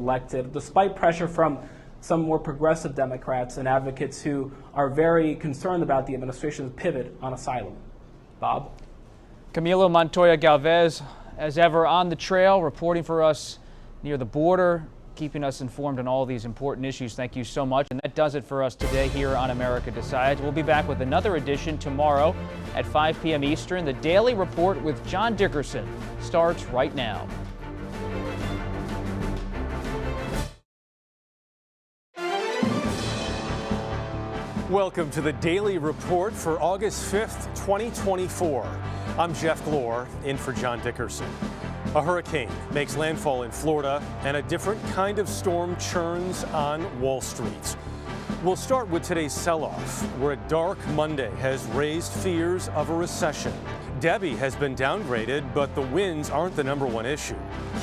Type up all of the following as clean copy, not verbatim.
elected, despite pressure from some more progressive Democrats and advocates who are very concerned about the administration's pivot on asylum. Bob? Camilo Montoya Galvez, as ever, on the trail, reporting for us near the border, keeping us informed on all these important issues. Thank you so much. And that does it for us today here on America Decides. We'll be back with another edition tomorrow at 5 p.m. Eastern. The Daily Report with John Dickerson starts right now. Welcome to the Daily Report for August 5th, 2024. I'm Jeff Glor, in for John Dickerson. A hurricane makes landfall in Florida, and a different kind of storm churns on Wall Street. We'll start with today's sell-off, where a dark Monday has raised fears of a recession. Debby has been downgraded, but the winds aren't the #1 issue.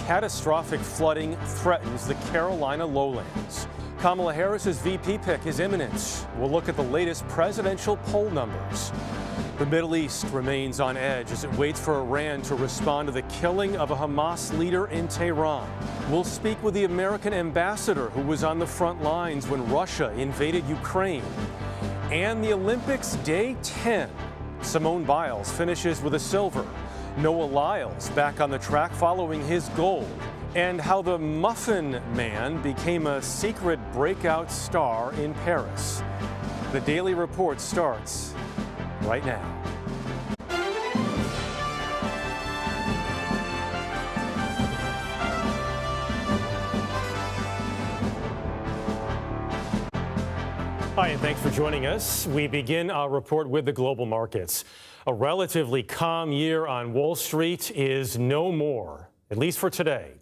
Catastrophic flooding threatens the Carolina lowlands. Kamala Harris's VP pick is imminent. We'll look at the latest presidential poll numbers. The Middle East remains on edge as it waits for Iran to respond to the killing of a Hamas leader in Tehran. We'll speak with the American ambassador who was on the front lines when Russia invaded Ukraine. And the Olympics Day 10. Simone Biles finishes with a silver. Noah Lyles back on the track following his gold. And how the Muffin Man became a secret breakout star in Paris. The Daily Report starts right now. Hi, and thanks for joining us. We begin our report with the global markets. A relatively calm year on Wall Street is no more, at least for today.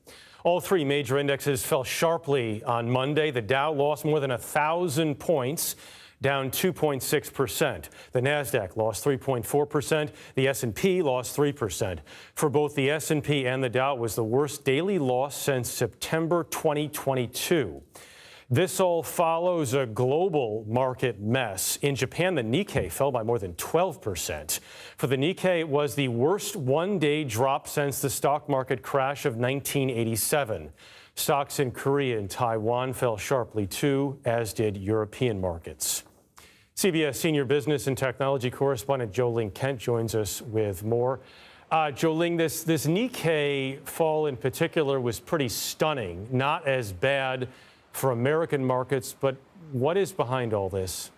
All three major indexes fell sharply on Monday. The Dow lost more than 1,000 points, down 2.6%. The Nasdaq lost 3.4%. The S&P lost 3%. For both the S&P and the Dow, it was the worst daily loss since September 2022. This all follows a global market mess. In Japan, the Nikkei fell by more than 12%. For the Nikkei, it was the worst one-day drop since the stock market crash of 1987. Stocks in Korea and Taiwan fell sharply too, as did European markets. CBS senior business and technology correspondent Joling Kent joins us with more. Joling, this Nikkei fall in particular was pretty stunning, not as bad for American markets, but what is behind all this?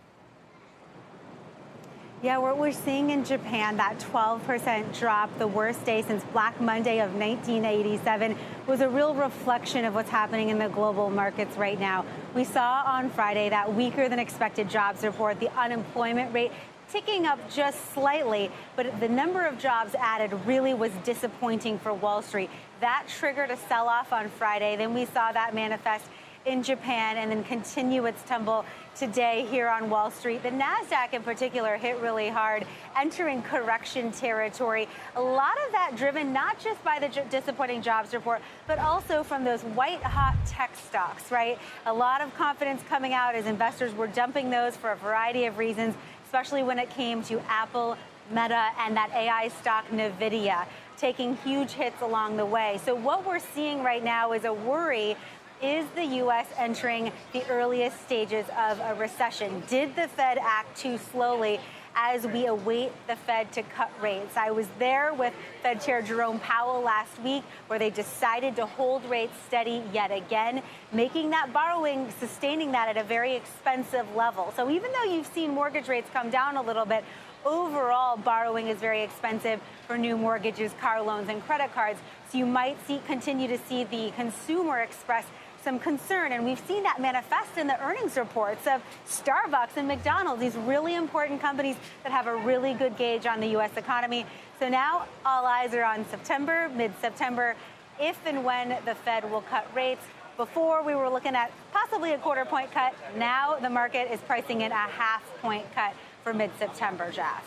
Yeah, what we're seeing in Japan, that 12% drop, the worst day since Black Monday of 1987, was a real reflection of what's happening in the global markets right now. We saw on Friday that weaker than expected jobs report, the unemployment rate ticking up just slightly, but the number of jobs added really was disappointing for Wall Street. That triggered a sell-off on Friday. Then we saw that manifest in Japan and then continue its tumble today here on Wall Street. The Nasdaq in particular hit really hard, entering correction territory. A lot of that driven not just by the disappointing jobs report, but also from those white-hot tech stocks, right? A lot of confidence coming out as investors were dumping those for a variety of reasons, especially when it came to Apple, Meta, and that AI stock NVIDIA, taking huge hits along the way. So what we're seeing right now is a worry. Is the U.S. entering the earliest stages of a recession? Did the Fed act too slowly as we await the Fed to cut rates? I was there with Fed Chair Jerome Powell last week, where they decided to hold rates steady yet again, making that borrowing, sustaining that at a very expensive level. So even though you've seen mortgage rates come down a little bit, overall borrowing is very expensive for new mortgages, car loans, and credit cards. So you might continue to see the consumer express some concern, and we've seen that manifest in the earnings reports of Starbucks and McDonald's, these really important companies that have a really good gauge on the U.S. economy. So now all eyes are on September, mid-September, if and when the Fed will cut rates. Before, we were looking at possibly a quarter-point cut. Now the market is pricing in a half-point cut for mid-September, Jeff.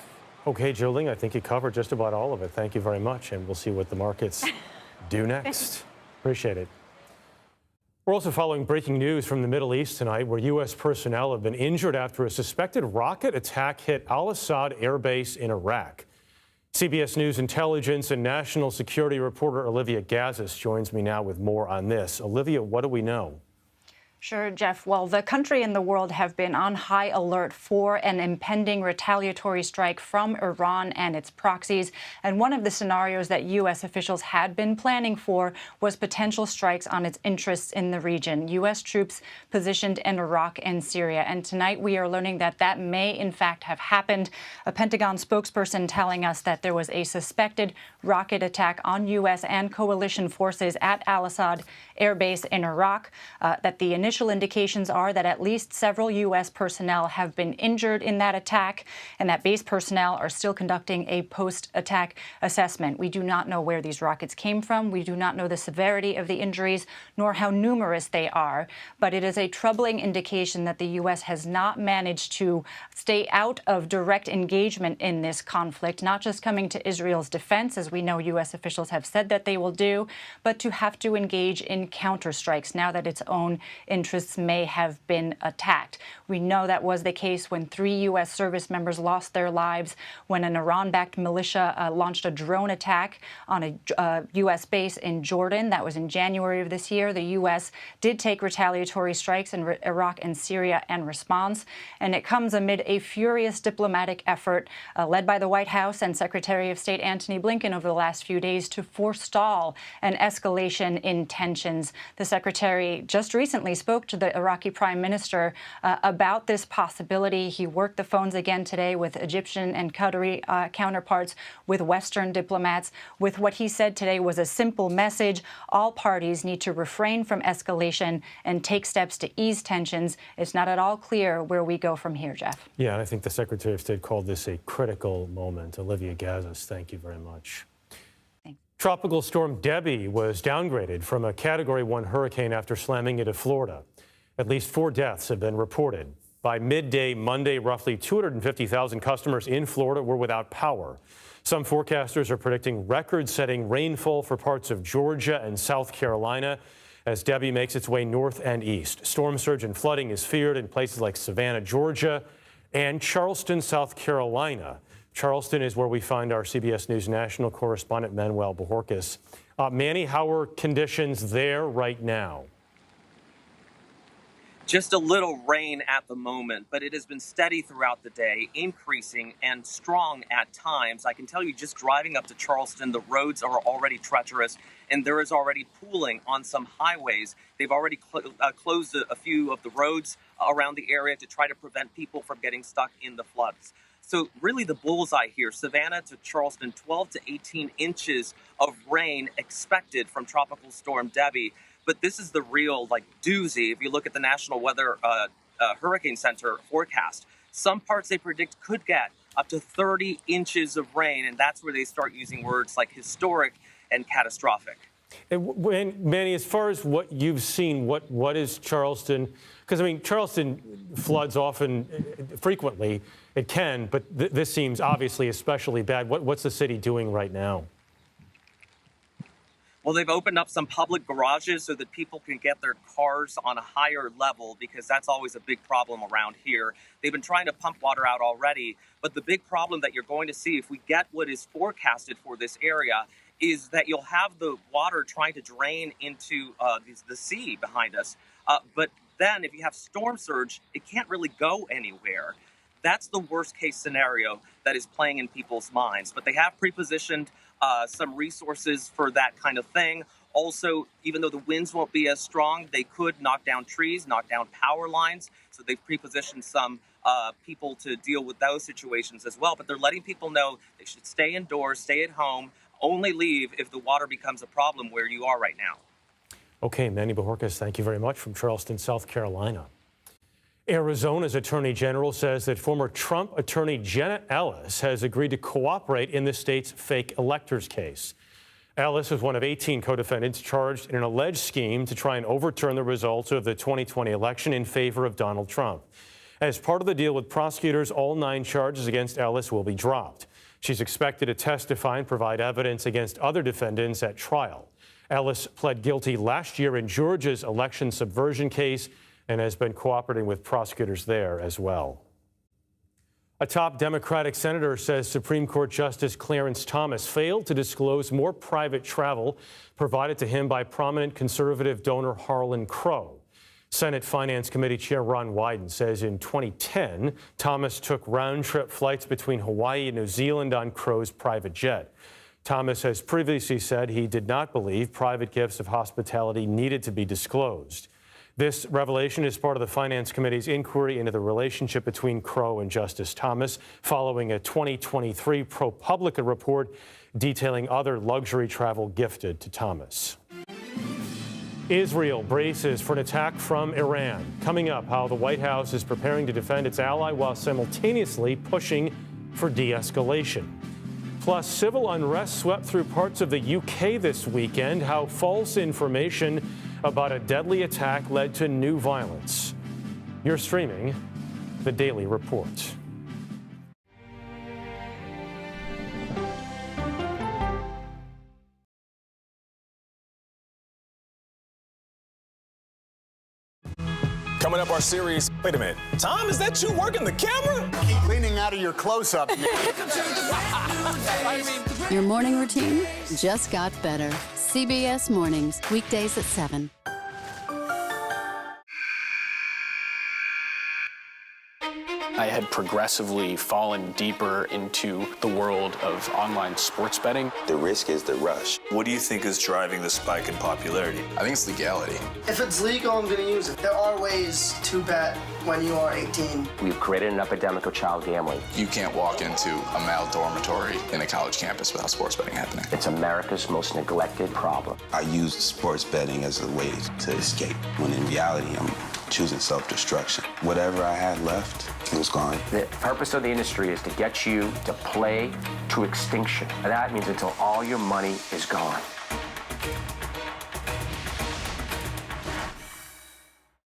Okay, Joling, I think you covered just about all of it. Thank you very much, and we'll see what the markets do next. Appreciate it. We're also following breaking news from the Middle East tonight, where U.S. personnel have been injured after a suspected rocket attack hit Al-Assad Air Base in Iraq. CBS News intelligence and national security reporter Olivia Gazis joins me now with more on this. Olivia, what do we know? Sure, Jeff. Well, the country and the world have been on high alert for an impending retaliatory strike from Iran and its proxies. And one of the scenarios that U.S. officials had been planning for was potential strikes on its interests in the region. U.S. troops positioned in Iraq and Syria. And tonight we are learning that that may, in fact, have happened. A Pentagon spokesperson telling us that there was a suspected rocket attack on U.S. and coalition forces at Al-Assad Air Base in Iraq, that the initial indications are that at least several U.S. personnel have been injured in that attack, and that base personnel are still conducting a post-attack assessment. We do not know where these rockets came from. We do not know the severity of the injuries, nor how numerous they are. But it is a troubling indication that the U.S. has not managed to stay out of direct engagement in this conflict, not just coming to Israel's defense, as we know U.S. officials have said that they will do, but to have to engage in counterstrikes now that its own interests may have been attacked. We know that was the case when 3 U.S. service members lost their lives when an Iran-backed militia launched a drone attack on a U.S. base in Jordan. That was in January of this year. The U.S. did take retaliatory strikes in Iraq and Syria in response, and it comes amid a furious diplomatic effort led by the White House and Secretary of State Antony Blinken over the last few days to forestall an escalation in tensions. The secretary just recently spoke to the Iraqi prime minister about this possibility. He worked the phones again today with Egyptian and Qatari counterparts, with Western diplomats, with what he said today was a simple message. All parties need to refrain from escalation and take steps to ease tensions. It's not at all clear where we go from here, Jeff. Yeah, I think the Secretary of State called this a critical moment. Olivia Gazis, thank you very much. Tropical Storm Debby was downgraded from a Category 1 hurricane after slamming into Florida. At least 4 deaths have been reported. By midday Monday, roughly 250,000 customers in Florida were without power. Some forecasters are predicting record-setting rainfall for parts of Georgia and South Carolina as Debby makes its way north and east. Storm surge and flooding is feared in places like Savannah, Georgia, and Charleston, South Carolina. Charleston is where we find our CBS News national correspondent, Manuel Bojorquez. Manny, how are conditions there right now? Just a little rain at the moment, but it has been steady throughout the day, increasing and strong at times. I can tell you, just driving up to Charleston, the roads are already treacherous, and there is already pooling on some highways. They've already closed a few of the roads around the area to try to prevent people from getting stuck in the floods. So really the bullseye here, Savannah to Charleston, 12 to 18 inches of rain expected from Tropical Storm Debby. But this is the real doozy. If you look at the National Weather Hurricane Center forecast, some parts they predict could get up to 30 inches of rain. And that's where they start using words like historic and catastrophic. And Manny, as far as what you've seen, what is Charleston? Because, I mean, Charleston floods frequently. It can, but this seems obviously especially bad. What's the city doing right now? Well, they've opened up some public garages so that people can get their cars on a higher level, because that's always a big problem around here. They've been trying to pump water out already, but the big problem that you're going to see if we get what is forecasted for this area is that you'll have the water trying to drain into the sea behind us. But then if you have storm surge, it can't really go anywhere. That's the worst case scenario that is playing in people's minds. But they have prepositioned some resources for that kind of thing. Also, even though the winds won't be as strong, they could knock down trees, knock down power lines. So they've prepositioned some people to deal with those situations as well. But they're letting people know they should stay indoors, stay at home, only leave if the water becomes a problem where you are right now. Okay, Manny Bojorquez, thank you very much from Charleston, South Carolina. Arizona's Attorney General says that former Trump attorney Jenna Ellis has agreed to cooperate in the state's fake electors case. Ellis is one of 18 co-defendants charged in an alleged scheme to try and overturn the results of the 2020 election in favor of Donald Trump. As part of the deal with prosecutors, all 9 charges against Ellis will be dropped. She's expected to testify and provide evidence against other defendants at trial. Ellis pled guilty last year in Georgia's election subversion case and has been cooperating with prosecutors there as well. A top Democratic senator says Supreme Court Justice Clarence Thomas failed to disclose more private travel provided to him by prominent conservative donor Harlan Crow. Senate Finance Committee Chair Ron Wyden says in 2010, Thomas took round-trip flights between Hawaii and New Zealand on Crow's private jet. Thomas has previously said he did not believe private gifts of hospitality needed to be disclosed. This revelation is part of the Finance Committee's inquiry into the relationship between Crow and Justice Thomas following a 2023 ProPublica report detailing other luxury travel gifted to Thomas. Israel braces for an attack from Iran. Coming up, how the White House is preparing to defend its ally while simultaneously pushing for de-escalation. Plus, civil unrest swept through parts of the UK this weekend, how false information about a deadly attack led to new violence. You're streaming The Daily Report. Coming up, our series. Wait a minute. Tom, is that you working the camera? Keep leaning out of your close-up. Your morning routine just got better. CBS Mornings, weekdays at 7. I had progressively fallen deeper into the world of online sports betting. The risk is the rush. What do you think is driving the spike in popularity? I think it's legality. If it's legal, I'm going to use it. There are ways to bet when you are 18. We've created an epidemic of child gambling. You can't walk into a male dormitory in a college campus without sports betting happening. It's America's most neglected problem. I use sports betting as a way to escape, when in reality, I'm choosing self-destruction. Whatever I had left, it was gone. The purpose of the industry is to get you to play to extinction. And that means until all your money is gone.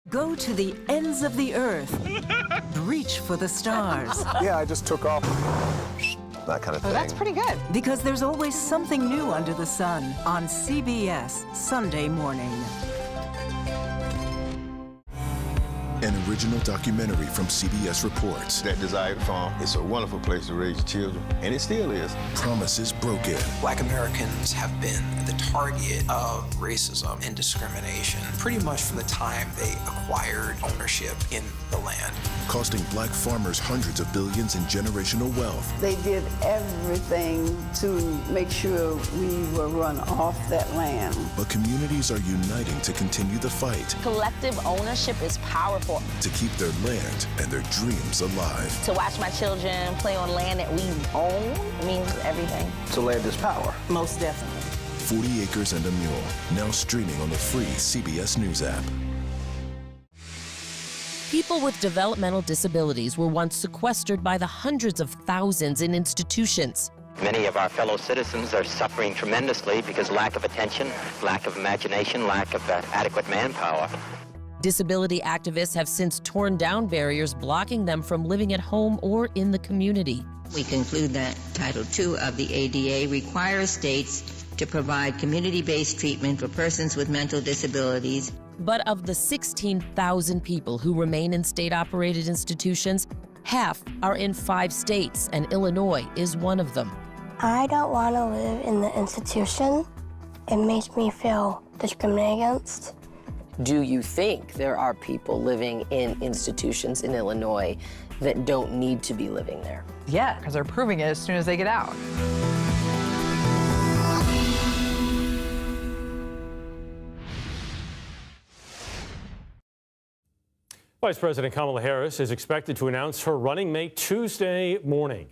Go to the ends of the earth. Reach for the stars. Yeah, I just took off. That kind of thing. Oh, that's pretty good. Because there's always something new under the sun on CBS Sunday morning. An original documentary from CBS reports that Desired Farm is a wonderful place to raise children, and it still is. Promises broken. Black Americans have been the target of racism and discrimination pretty much from the time they acquired ownership in the land. Costing black farmers hundreds of billions in generational wealth. They did everything to make sure we were run off that land. But communities are uniting to continue the fight. Collective ownership is powerful. To keep their land and their dreams alive. To watch my children play on land that we own means everything. So land is power. Most definitely. 40 Acres and a Mule, now streaming on the free CBS News app. People with developmental disabilities were once sequestered by the hundreds of thousands in institutions. Many of our fellow citizens are suffering tremendously because lack of attention, lack of imagination, lack of adequate manpower. Disability activists have since torn down barriers blocking them from living at home or in the community. We conclude that Title II of the ADA requires states to provide community-based treatment for persons with mental disabilities. But of the 16,000 people who remain in state-operated institutions, half are in 5 states, and Illinois is one of them. I don't want to live in the institution. It makes me feel discriminated against. Do you think there are people living in institutions in Illinois that don't need to be living there? Yeah, because they're proving it as soon as they get out. Vice President Kamala Harris is expected to announce her running mate Tuesday morning.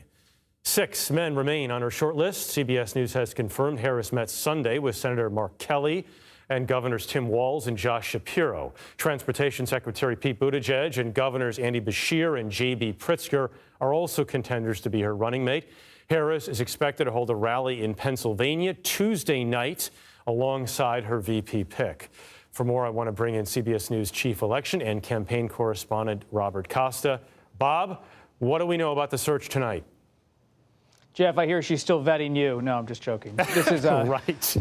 6 men remain on her short list. CBS News has confirmed Harris met Sunday with Senator Mark Kelly and Governors Tim Walz and Josh Shapiro. Transportation Secretary Pete Buttigieg and Governors Andy Beshear and J.B. Pritzker are also contenders to be her running mate. Harris is expected to hold a rally in Pennsylvania Tuesday night alongside her VP pick. For more, I want to bring in CBS News chief election and campaign correspondent Robert Costa. Bob, what do we know about the search tonight? Jeff, I hear she's still vetting you. No, I'm just joking. This is right.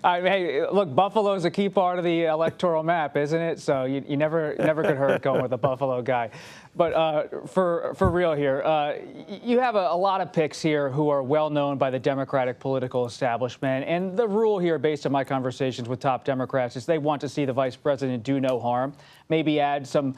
Hey, look, Buffalo is a key part of the electoral map, isn't it? So you never could hurt going with a Buffalo guy. But for real here, you have a lot of picks here who are well known by the Democratic political establishment. And the rule here, based on my conversations with top Democrats, is they want to see the vice president do no harm, maybe add some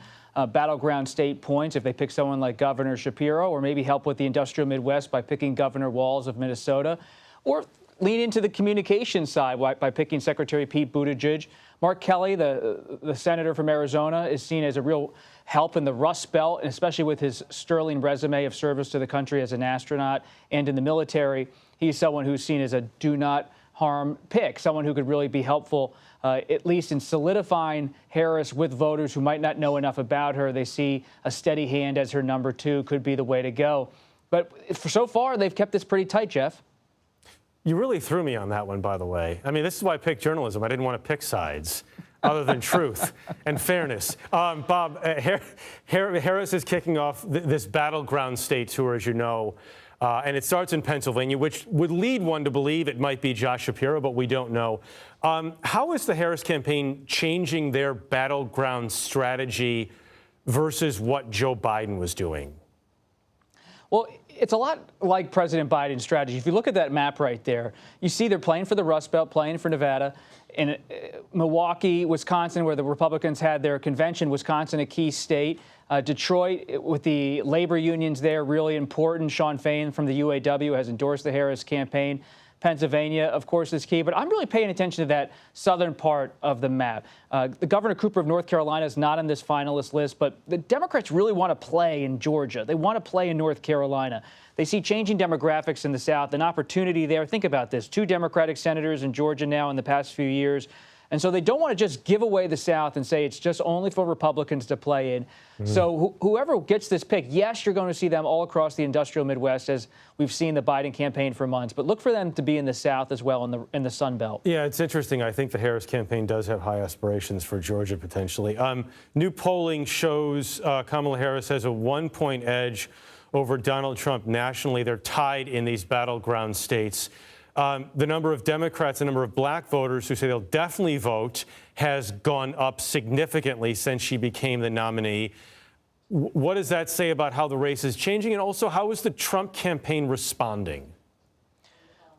battleground state points if they pick someone like Governor Shapiro, or maybe help with the industrial Midwest by picking Governor Walz of Minnesota, or lean into the communication side by picking Secretary Pete Buttigieg. Mark Kelly, the senator from Arizona, is seen as a real help in the Rust Belt, and especially with his sterling resume of service to the country as an astronaut and in the military. He's someone who's seen as a do not harm pick, someone who could really be helpful, at least in solidifying Harris with voters who might not know enough about her. They see a steady hand as her number 2 could be the way to go. But so far, they've kept this pretty tight, Jeff. You really threw me on that one, by the way. I mean, this is why I picked journalism. I didn't want to pick sides other than truth and fairness. Bob, Harris is kicking off this battleground state tour, as you know. And it starts in Pennsylvania, which would lead one to believe it might be Josh Shapiro, but we don't know. How is the Harris campaign changing their battleground strategy versus what Joe Biden was doing? Well, it's a lot like President Biden's strategy. If you look at that map right there, you see they're playing for the Rust Belt, playing for Nevada. In Milwaukee, Wisconsin, where the Republicans had their convention, Wisconsin, a key state. Detroit, with the labor unions there, really important. Sean Fain from the UAW has endorsed the Harris campaign. Pennsylvania, of course, is key. But I'm really paying attention to that southern part of the map. The Governor Cooper of North Carolina is not on this finalist list, but the Democrats really want to play in Georgia. They want to play in North Carolina. They see changing demographics in the South, an opportunity there. Think about this. 2 Democratic senators in Georgia now in the past few years. And so they don't want to just give away the South and say it's just only for Republicans to play in. So whoever gets this pick, yes, you're going to see them all across the industrial Midwest, as we've seen the Biden campaign for months. But look for them to be in the South as well, in the Sun Belt. Yeah, it's interesting. I think the Harris campaign does have high aspirations for Georgia, potentially. New polling shows Kamala Harris has a 1-point edge over Donald Trump nationally. They're tied in these battleground states. The number of Democrats, the number of black voters who say they'll definitely vote has gone up significantly since she became the nominee. What does that say about how the race is changing? And also, how is the Trump campaign responding?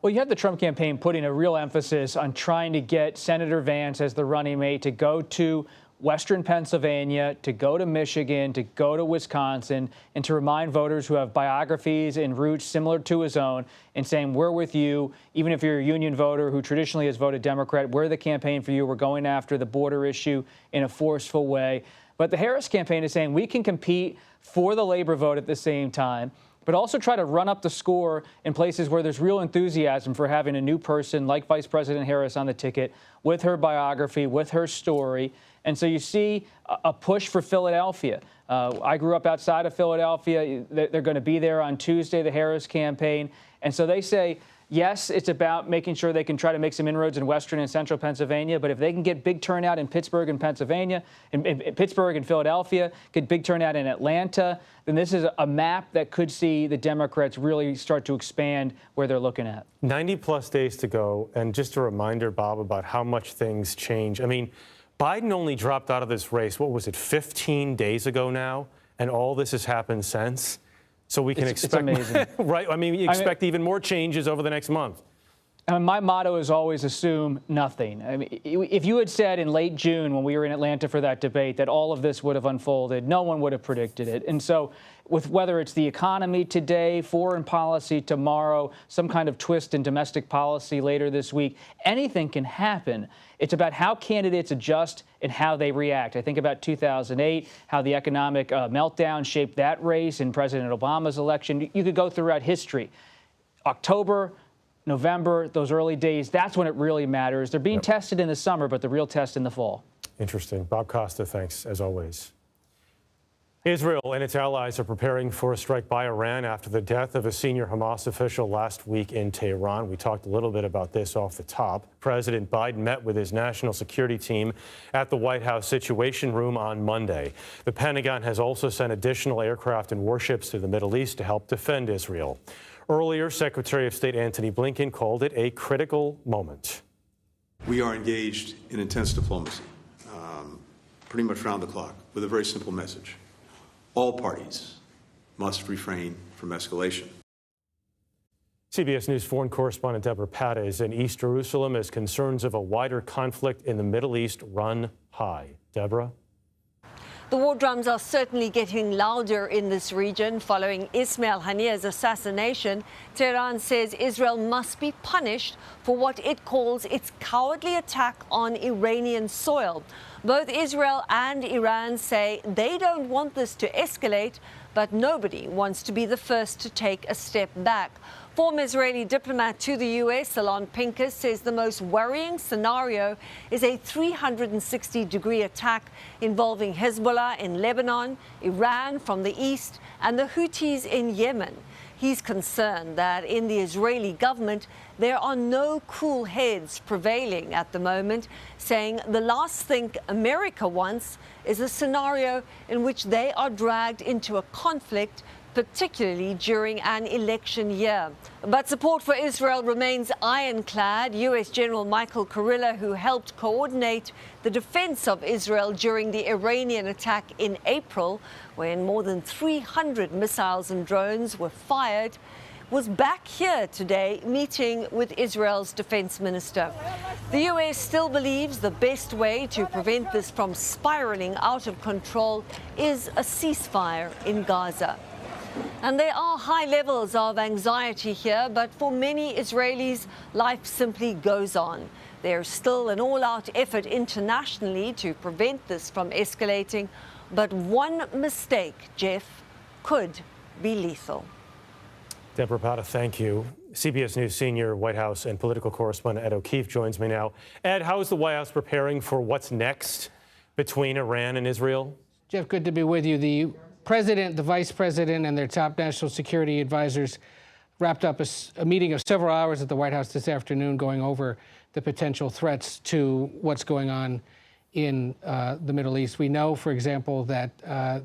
Well, you have the Trump campaign putting a real emphasis on trying to get Senator Vance as the running mate to go to Western Pennsylvania, to go to Michigan, to go to Wisconsin, and to remind voters who have biographies and roots similar to his own, and saying, we're with you, even if you're a union voter who traditionally has voted Democrat, we're the campaign for you. We're going after the border issue in a forceful way. But the Harris campaign is saying we can compete for the labor vote at the same time, but also try to run up the score in places where there's real enthusiasm for having a new person like Vice President Harris on the ticket with her biography, with her story. And so you see a push for Philadelphia. I grew up outside of Philadelphia. They're going to be there on Tuesday, the Harris campaign. And so they say, yes, it's about making sure they can try to make some inroads in Western and Central Pennsylvania. But if they can get big turnout in Pittsburgh and Pennsylvania, in Pittsburgh and Philadelphia, get big turnout in Atlanta, then this is a map that could see the Democrats really start to expand where they're looking at. 90-plus days to go. And just a reminder, Bob, about how much things change. I mean, Biden only dropped out of this race, what was it, 15 days ago now? And all this has happened since? So we can expect, it's amazing. Right? I mean, you expect even more changes over the next month. My motto is always assume nothing. I mean, if you had said in late June when we were in Atlanta for that debate that all of this would have unfolded, no one would have predicted it. And so with whether it's the economy today, foreign policy tomorrow, some kind of twist in domestic policy later this week, anything can happen. It's about how candidates adjust and how they react. I think about 2008, how the economic meltdown shaped that race in President Obama's election. You could go throughout history. October, November, those early days, that's when it really matters. They're being tested in the summer, but the real test in the fall. Interesting. Bob Costa, thanks, as always. Israel and its allies are preparing for a strike by Iran after the death of a senior Hamas official last week in Tehran. We talked a little bit about this off the top. President Biden met with his national security team at the White House Situation Room on Monday. The Pentagon has also sent additional aircraft and warships to the Middle East to help defend Israel. Earlier, Secretary of State Antony Blinken called it a critical moment. We are engaged in intense diplomacy, pretty much round the clock, with a very simple message. All parties must refrain from escalation. CBS News foreign correspondent Deborah Pata is in East Jerusalem as concerns of a wider conflict in the Middle East run high. Deborah? The war drums are certainly getting louder in this region. Following Ismail Haniyeh's assassination, Tehran says Israel must be punished for what it calls its cowardly attack on Iranian soil. Both Israel and Iran say they don't want this to escalate, but nobody wants to be the first to take a step back. Former Israeli diplomat to the U.S., Alon Pincus, says the most worrying scenario is a 360-degree attack involving Hezbollah in Lebanon, Iran from the east, and the Houthis in Yemen. He's concerned that in the Israeli government, there are no cool heads prevailing at the moment, saying the last thing America wants is a scenario in which they are dragged into a conflict, particularly during an election year. But support for Israel remains ironclad. U.S. General Michael Kurilla, who helped coordinate the defense of Israel during the Iranian attack in April, when more than 300 missiles and drones were fired, was back here today meeting with Israel's defense minister. The U.S. still believes the best way to prevent this from spiraling out of control is a ceasefire in Gaza. And there are high levels of anxiety here, but for many Israelis, life simply goes on. There's still an all-out effort internationally to prevent this from escalating, but one mistake, Jeff, could be lethal. Deborah Pata, thank you. CBS News senior White House and political correspondent Ed O'Keefe joins me now. Ed, how is the White House preparing for what's next between Iran and Israel? Jeff, good to be with you. The president, the vice president, and their top national security advisors wrapped up a meeting of several hours at the White House this afternoon going over the potential threats to what's going on in the Middle East. We know, for example, that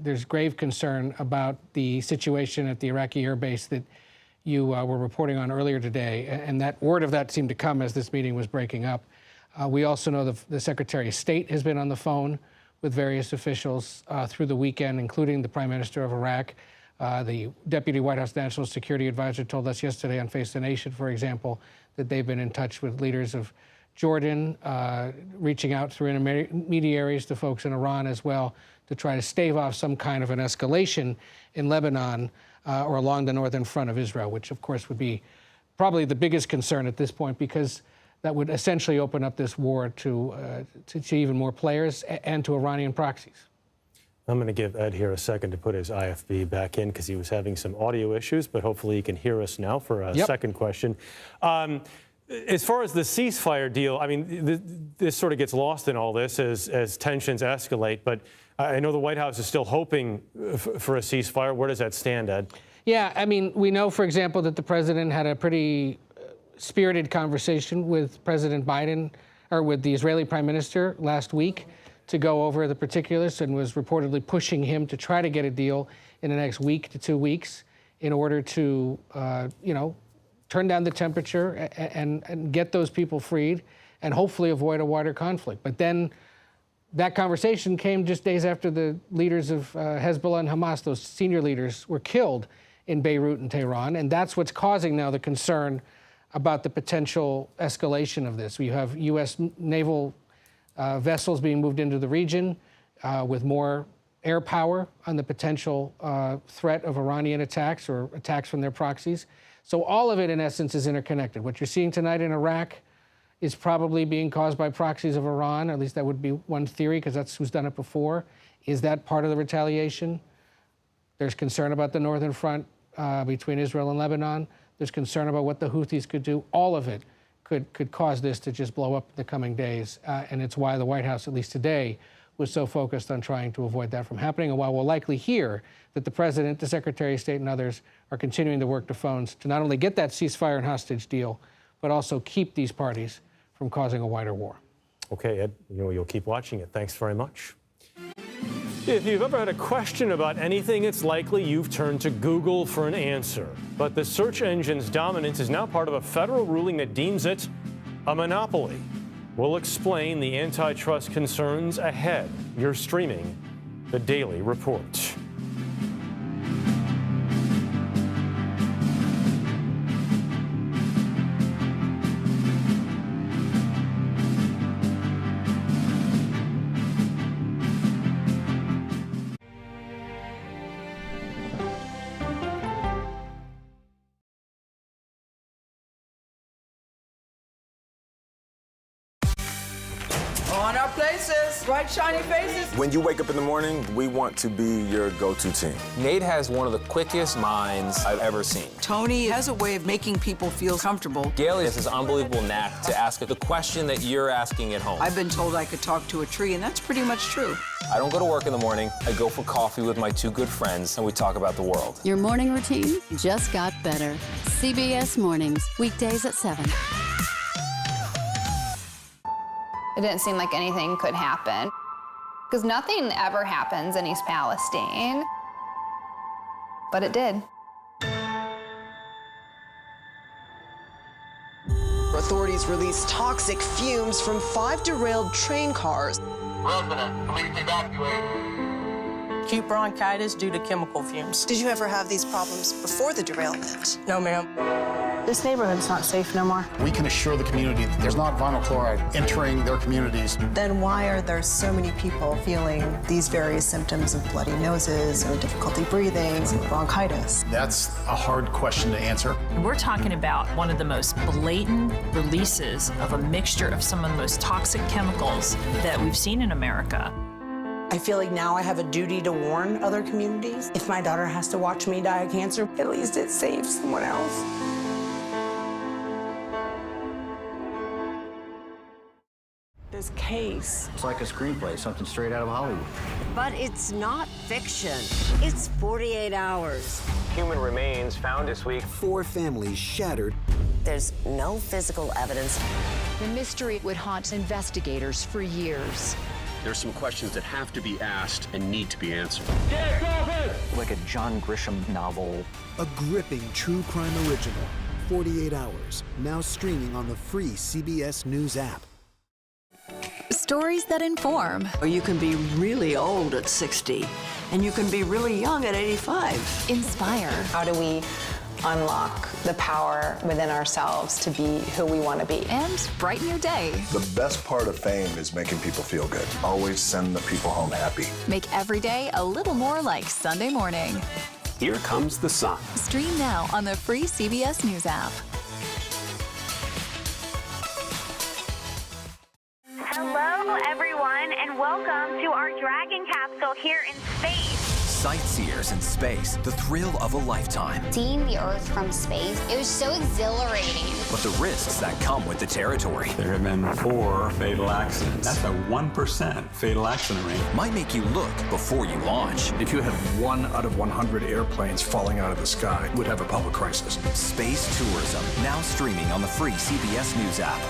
there's grave concern about the situation at the Iraqi air base that you were reporting on earlier today, and that word of that seemed to come as this meeting was breaking up. We also know the Secretary of State has been on the phone with various officials through the weekend, including the Prime Minister of Iraq. The Deputy White House National Security Advisor told us yesterday on Face the Nation, for example, that they've been in touch with leaders of Jordan, reaching out through intermediaries to folks in Iran as well to try to stave off some kind of an escalation in Lebanon or along the northern front of Israel, which of course would be probably the biggest concern at this point, because that would essentially open up this war to even more players and to Iranian proxies. I'm going to give Ed here a second to put his IFB back in because he was having some audio issues, but hopefully he can hear us now for a second question. As far as the ceasefire deal, I mean, this sort of gets lost in all this as tensions escalate, but I know the White House is still hoping for a ceasefire. Where does that stand, Ed? Yeah, I mean, we know, for example, that the president had a pretty spirited conversation with President Biden, or with the Israeli Prime Minister last week, to go over the particulars, and was reportedly pushing him to try to get a deal in the next week to 2 weeks in order to, turn down the temperature and get those people freed and hopefully avoid a wider conflict. But then that conversation came just days after the leaders of Hezbollah and Hamas, those senior leaders, were killed in Beirut and Tehran, and that's what's causing now the concern about the potential escalation of this. We have U.S. naval vessels being moved into the region with more air power on the potential threat of Iranian attacks or attacks from their proxies. So all of it, in essence, is interconnected. What you're seeing tonight in Iraq is probably being caused by proxies of Iran, or at least that would be one theory, because that's who's done it before. Is that part of the retaliation? There's concern about the northern front between Israel and Lebanon. There's concern about what the Houthis could do. All of it could cause this to just blow up in the coming days. And it's why the White House, at least today, was so focused on trying to avoid that from happening. And while we'll likely hear that the President, the Secretary of State, and others are continuing to work the phones to not only get that ceasefire and hostage deal, but also keep these parties from causing a wider war. Okay, Ed, you'll keep watching it. Thanks very much. If you've ever had a question about anything, it's likely you've turned to Google for an answer. But the search engine's dominance is now part of a federal ruling that deems it a monopoly. We'll explain the antitrust concerns ahead. You're streaming The Daily Report. On our places, bright, shiny faces. When you wake up in the morning, we want to be your go-to team. Nate has one of the quickest minds I've ever seen. Tony has a way of making people feel comfortable. Gail has this unbelievable knack to ask the question that you're asking at home. I've been told I could talk to a tree, and that's pretty much true. I don't go to work in the morning. I go for coffee with my two good friends, and we talk about the world. Your morning routine just got better. CBS Mornings, weekdays at 7. It didn't seem like anything could happen, because nothing ever happens in East Palestine, but it did. Authorities released toxic fumes from 5 derailed train cars. Resident, please evacuate. Acute bronchitis due to chemical fumes. Did you ever have these problems before the derailment? No, ma'am. This neighborhood's not safe no more. We can assure the community that there's not vinyl chloride entering their communities. Then why are there so many people feeling these various symptoms of bloody noses or difficulty breathing and bronchitis? That's a hard question to answer. We're talking about one of the most blatant releases of a mixture of some of the most toxic chemicals that we've seen in America. I feel like now I have a duty to warn other communities. If my daughter has to watch me die of cancer, at least it saves someone else. This case. It's like a screenplay, something straight out of Hollywood. But it's not fiction. It's 48 hours. Human remains found this week. 4 families shattered. There's no physical evidence. The mystery would haunt investigators for years. There's some questions that have to be asked and need to be answered. Like a John Grisham novel. A gripping true crime original. 48 hours. Now streaming on the free CBS News app. Stories that inform. You can be really old at 60, and you can be really young at 85. Inspire. How do we unlock the power within ourselves to be who we want to be? And brighten your day. The best part of fame is making people feel good. Always send the people home happy. Make every day a little more like Sunday morning. Here comes the sun. Stream now on the free CBS News app. Hello, everyone, and welcome to our Dragon capsule here in space. Sightseers in space, the thrill of a lifetime. Seeing the Earth from space, it was so exhilarating. But the risks that come with the territory. There have been 4 fatal accidents. That's a 1% fatal accident rate. Might make you look before you launch. If you had 1 out of 100 airplanes falling out of the sky, we'd have a public crisis. Space tourism, now streaming on the free CBS News app.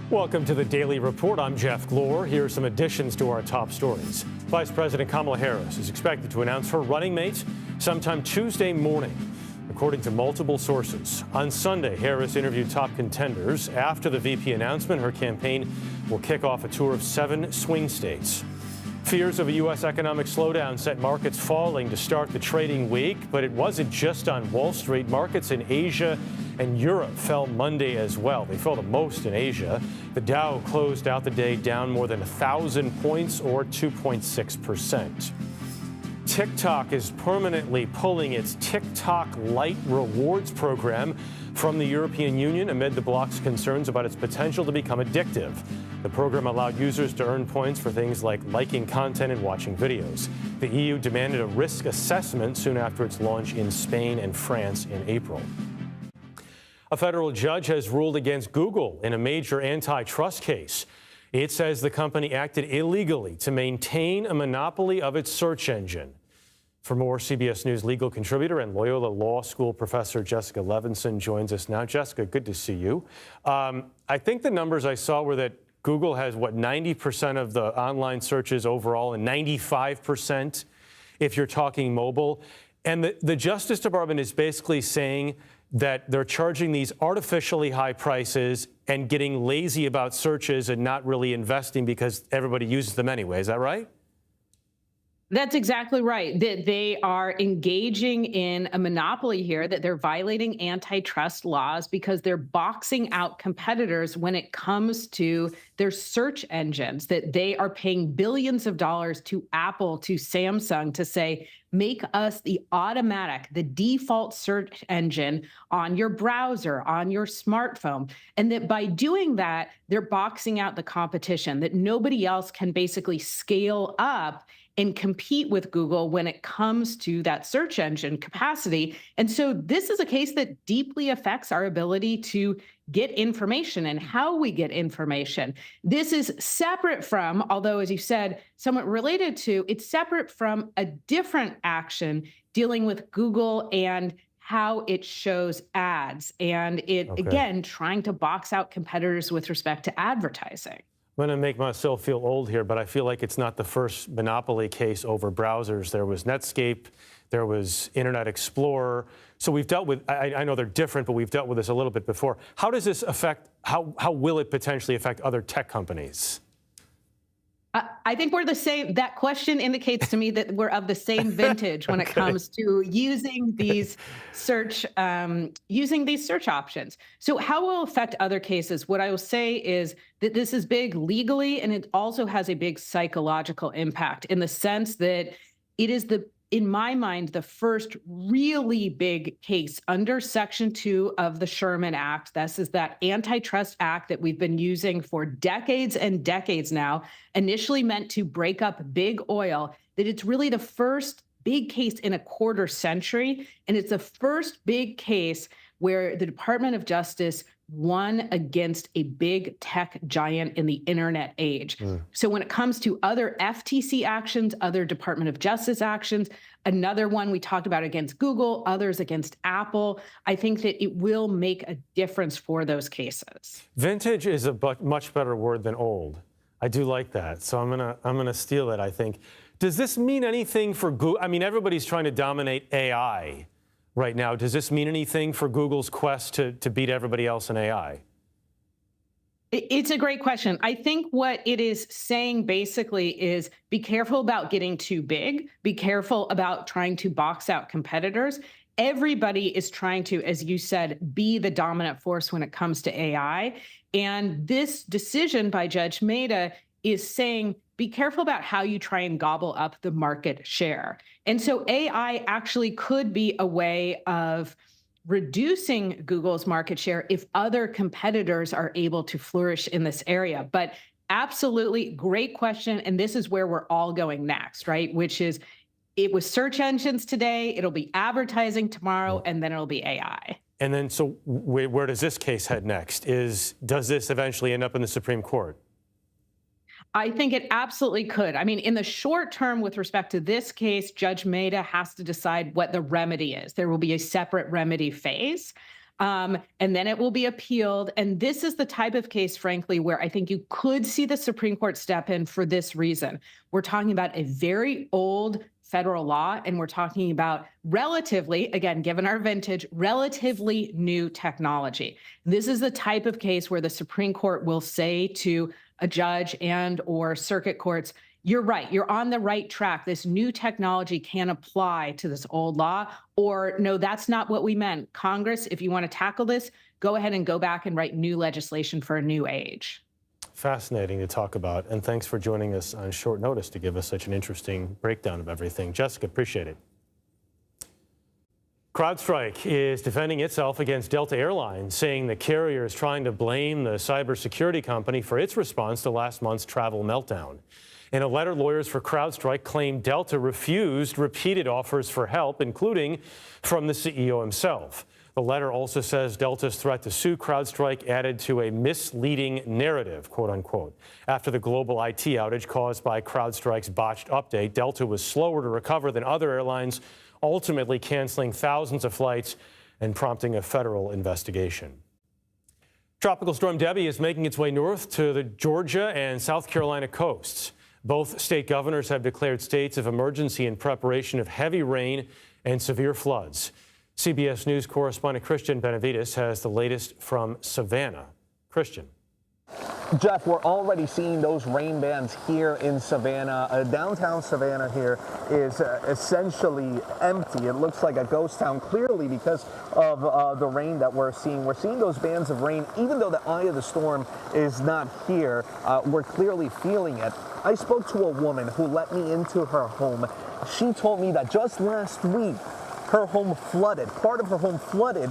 Welcome to the Daily Report. I'm Jeff Glor. Here are some additions to our top stories. Vice President Kamala Harris is expected to announce her running mate sometime Tuesday morning, according to multiple sources. On Sunday, Harris interviewed top contenders. After the VP announcement, her campaign will kick off a tour of 7 swing states. Fears of a U.S. economic slowdown set markets falling to start the trading week, but it wasn't just on Wall Street. Markets in Asia and Europe fell Monday as well. They fell the most in Asia. The Dow closed out the day down more than 1,000 points, or 2.6%. TikTok is permanently pulling its TikTok Lite rewards program from the European Union amid the bloc's concerns about its potential to become addictive. The program allowed users to earn points for things like liking content and watching videos. The EU demanded a risk assessment soon after its launch in Spain and France in April. A federal judge has ruled against Google in a major antitrust case. It says the company acted illegally to maintain a monopoly of its search engine. For more, CBS News legal contributor and Loyola Law School professor Jessica Levinson joins us now. Jessica, good to see you. I think the numbers I saw were that Google has, what, 90% of the online searches overall and 95% if you're talking mobile. And the Justice Department is basically saying that they're charging these artificially high prices and getting lazy about searches and not really investing because everybody uses them anyway. Is that right? That's exactly right. That they are engaging in a monopoly here, that they're violating antitrust laws because they're boxing out competitors when it comes to their search engines, that they are paying billions of dollars to Apple, to Samsung to say, make us the automatic, the default search engine on your browser, on your smartphone. And that by doing that, they're boxing out the competition, that nobody else can basically scale up and compete with Google when it comes to that search engine capacity. And so this is a case that deeply affects our ability to get information and how we get information. This is separate from, although, as you said, somewhat related to, it's separate from a different action dealing with Google and how it shows ads. And it, again, trying to box out competitors with respect to advertising. I'm going to make myself feel old here, but I feel like it's not the first monopoly case over browsers. There was Netscape, there was Internet Explorer. So we've dealt with, I know they're different, but we've dealt with this a little bit before. How does this affect, how will it potentially affect other tech companies? I think we're the same. That question indicates to me that we're of the same vintage when it comes to using these search options. So how will it affect other cases? What I will say is that this is big legally, and it also has a big psychological impact in the sense that it is in my mind, the first really big case under Section 2 of the Sherman Act. This is that antitrust act that we've been using for decades and decades now, initially meant to break up big oil, that it's really the first big case in a quarter century. And it's the first big case where the Department of Justice won against a big tech giant in the internet age. So when it comes to other FTC actions, other Department of Justice actions, another one we talked about against Google, others against Apple, I think that it will make a difference for those cases. Vintage is a much better word than old. I do like that. So I'm gonna steal it, I think. Does this mean anything for Google? I mean, everybody's trying to dominate AI right now. Does this mean anything for Google's quest to beat everybody else in AI? It's a great question. I think what it is saying basically is be careful about getting too big, be careful about trying to box out competitors. Everybody is trying to, as you said, be the dominant force when it comes to AI. And this decision by Judge Maida is saying, be careful about how you try and gobble up the market share. And so AI actually could be a way of reducing Google's market share if other competitors are able to flourish in this area. But absolutely great question. And this is where we're all going next, right? Which is, it was search engines today, it'll be advertising tomorrow, and then it'll be AI. And then, so where does this case head next? Does this eventually end up in the Supreme Court? I think it absolutely could. I mean, in the short term, with respect to this case, Judge Maida has to decide what the remedy is. There will be a separate remedy phase, and then it will be appealed. And this is the type of case, frankly, where I think you could see the Supreme Court step in for this reason. We're talking about a very old federal law, and we're talking about relatively, again, given our vintage, relatively new technology. This is the type of case where the Supreme Court will say to a judge and or circuit courts, you're right, you're on the right track. This new technology can apply to this old law, or no, that's not what we meant. Congress, if you want to tackle this, go ahead and go back and write new legislation for a new age. Fascinating to talk about, and thanks for joining us on short notice to give us such an interesting breakdown of everything. Jessica, appreciate it. CrowdStrike is defending itself against Delta Airlines, saying the carrier is trying to blame the cybersecurity company for its response to last month's travel meltdown. In a letter, lawyers for CrowdStrike claim Delta refused repeated offers for help, including from the CEO himself. The letter also says Delta's threat to sue CrowdStrike added to a misleading narrative, quote unquote. After the global IT outage caused by CrowdStrike's botched update, Delta was slower to recover than other airlines, ultimately canceling thousands of flights and prompting a federal investigation. Tropical Storm Debby is making its way north to the Georgia and South Carolina coasts. Both state governors have declared states of emergency in preparation of heavy rain and severe floods. CBS News correspondent Christian Benavides has the latest from Savannah. Christian. Jeff, we're already seeing those rain bands here in Savannah. Downtown Savannah here is essentially empty. It looks like a ghost town, clearly because of the rain that we're seeing. We're seeing those bands of rain, even though the eye of the storm is not here. We're clearly feeling it. I spoke to a woman who let me into her home. She told me that just last week, her home flooded. Part of her home flooded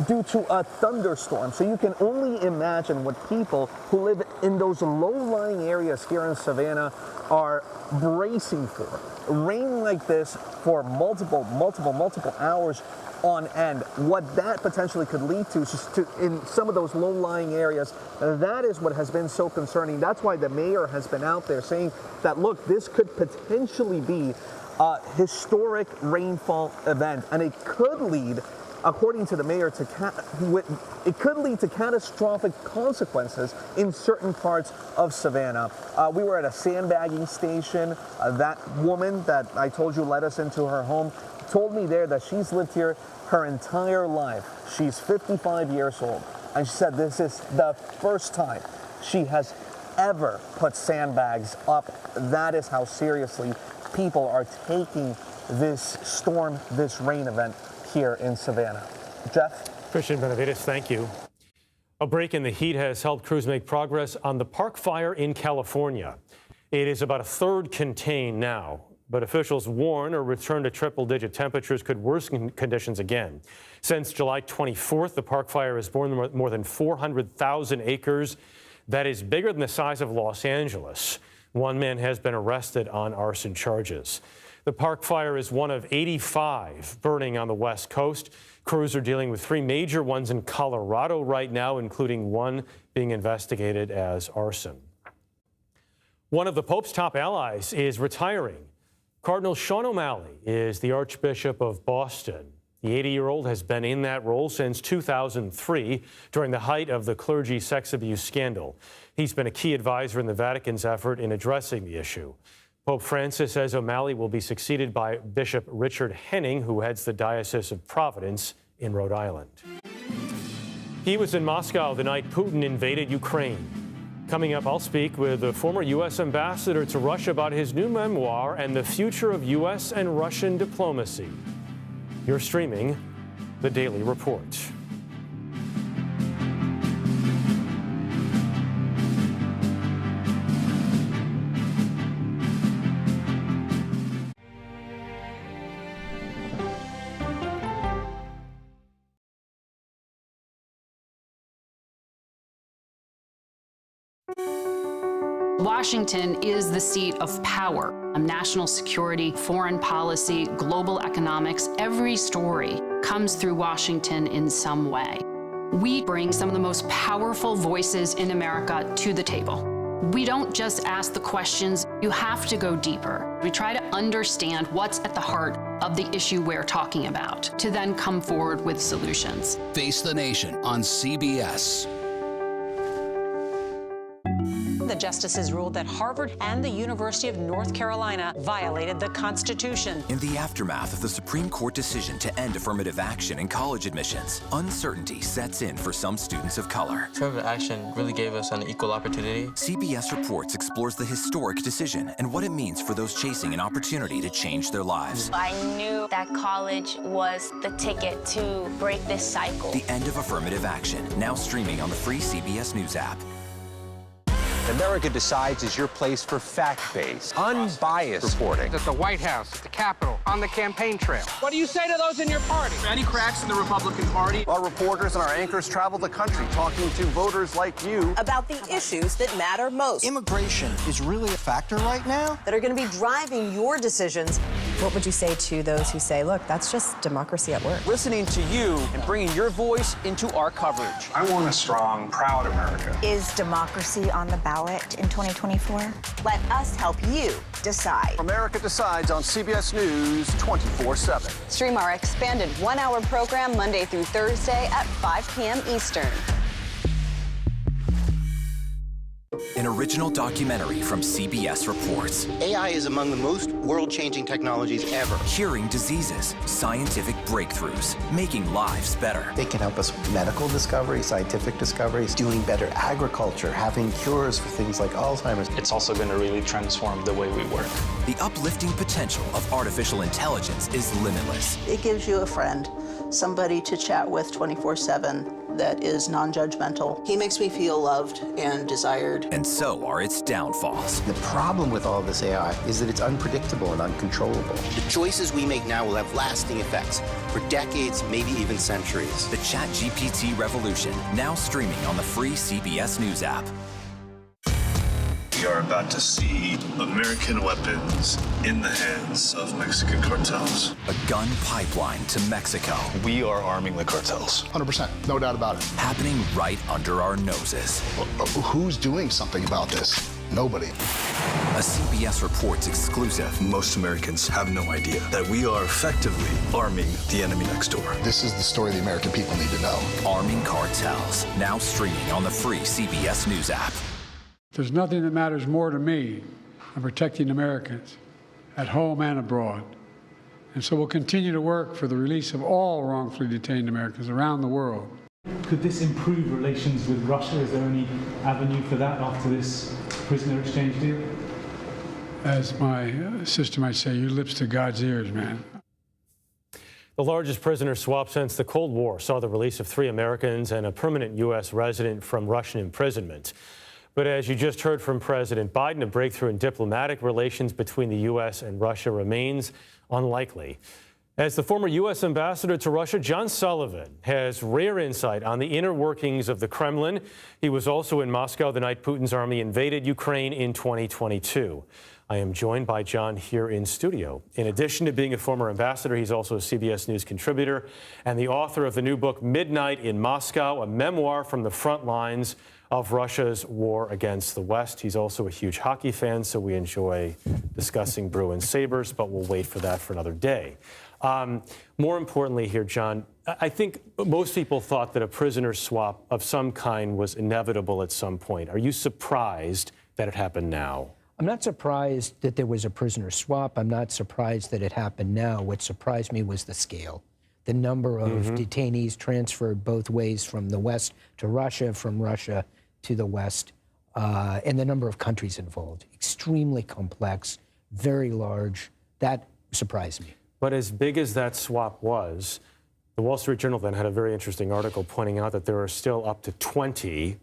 due to a thunderstorm. So you can only imagine what people who live in those low-lying areas here in Savannah are bracing for. Rain like this for multiple hours on end. What that potentially could lead to is in some of those low-lying areas, that is what has been so concerning. That's why the mayor has been out there saying that, look, this could potentially be a historic rainfall event, and it could lead, according to the mayor, it could lead to catastrophic consequences in certain parts of Savannah. We were at a sandbagging station. That woman that I told you led us into her home told me there that she's lived here her entire life. She's 55 years old, and she said this is the first time she has ever put sandbags up. That is how seriously people are taking this storm, this rain event here in Savannah. Jeff? Christian Benavides, thank you. A break in the heat has helped crews make progress on the park fire in California. It is about a third contained now, but officials warn a return to triple-digit temperatures could worsen conditions again. Since July 24th, the park fire has burned more than 400,000 acres. That is bigger than the size of Los Angeles. One man has been arrested on arson charges. The park fire is one of 85 burning on the West Coast. Crews are dealing with 3 major ones in Colorado right now, including one being investigated as arson. One of the Pope's top allies is retiring. Cardinal Sean O'Malley is the Archbishop of Boston. The 80-year-old has been in that role since 2003, during the height of the clergy sex abuse scandal. He's been a key advisor in the Vatican's effort in addressing the issue. Pope Francis says O'Malley will be succeeded by Bishop Richard Henning, who heads the Diocese of Providence in Rhode Island. He was in Moscow the night Putin invaded Ukraine. Coming up, I'll speak with the former U.S. ambassador to Russia about his new memoir and the future of U.S. and Russian diplomacy. You're streaming The Daily Report. Washington is the seat of power. National security, foreign policy, global economics, every story comes through Washington in some way. We bring some of the most powerful voices in America to the table. We don't just ask the questions, you have to go deeper. We try to understand what's at the heart of the issue we're talking about, to then come forward with solutions. Face the Nation on CBS. The justices ruled that Harvard and the University of North Carolina violated the Constitution. In the aftermath of the Supreme Court decision to end affirmative action in college admissions, uncertainty sets in for some students of color. Affirmative action really gave us an equal opportunity. CBS Reports explores the historic decision and what it means for those chasing an opportunity to change their lives. I knew that college was the ticket to break this cycle. The end of affirmative action, now streaming on the free CBS News app. America Decides is your place for fact-based, unbiased reporting. At the White House, at the Capitol, on the campaign trail. What do you say to those in your party? Any cracks in the Republican Party? Our reporters and our anchors travel the country talking to voters like you about the issues that matter most. Immigration is really a factor right now that are going to be driving your decisions. What would you say to those who say, look, that's just democracy at work? Listening to you and bringing your voice into our coverage. I want a strong, proud America. Is democracy on the ballot in 2024? Let us help you decide. America Decides on CBS News 24/7. Stream our expanded one-hour program Monday through Thursday at 5 p.m. Eastern. an original documentary from CBS reports. AI is among the most world-changing technologies ever. Curing diseases, scientific breakthroughs, making lives better. They can help us with medical discoveries, scientific discoveries, doing better agriculture, having cures for things like Alzheimer's. It's also going to really transform the way we work. The uplifting potential of artificial intelligence is limitless. It gives you a friend, somebody to chat with 24/7 that is non-judgmental. He makes me feel loved and desired. And so are its downfalls. The problem with all this AI is that it's unpredictable and uncontrollable. The choices we make now will have lasting effects for decades, maybe even centuries. The ChatGPT revolution, now streaming on the free CBS News app. We are about to see American weapons in the hands of Mexican cartels. A gun pipeline to Mexico. We are arming the cartels. 100%, no doubt about it. Happening right under our noses. Who's doing something about this? Nobody. A CBS Reports exclusive. Most Americans have no idea that we are effectively arming the enemy next door. This is the story the American people need to know. Arming cartels, now streaming on the free CBS News app. There's nothing that matters more to me than protecting Americans at home and abroad. And so we'll continue to work for the release of all wrongfully detained Americans around the world. Could this improve relations with Russia? Is there any avenue for that after this prisoner exchange deal? As my sister might say, your lips to God's ears, man. The largest prisoner swap since the Cold War saw the release of 3 Americans and a permanent U.S. resident from Russian imprisonment. But as you just heard from President Biden, a breakthrough in diplomatic relations between the U.S. and Russia remains unlikely. As the former U.S. ambassador to Russia, John Sullivan, has rare insight on the inner workings of the Kremlin. He was also in Moscow the night Putin's army invaded Ukraine in 2022. I am joined by John here in studio. In addition to being a former ambassador, he's also a CBS News contributor and the author of the new book, Midnight in Moscow, a memoir from the front lines of Russia's war against the West. He's also a huge hockey fan, so we enjoy discussing Bruins Sabres, but we'll wait for that for another day. More importantly here, John, I think most people thought that a prisoner swap of some kind was inevitable at some point. Are you surprised that it happened now? I'm not surprised that there was a prisoner swap. I'm not surprised that it happened now. What surprised me was the scale. The number of detainees transferred both ways from the West to Russia, from Russia to the West, and the number of countries involved. Extremely complex, very large. That surprised me. But as big as that swap was, the Wall Street Journal then had a very interesting article pointing out that there are still up to 20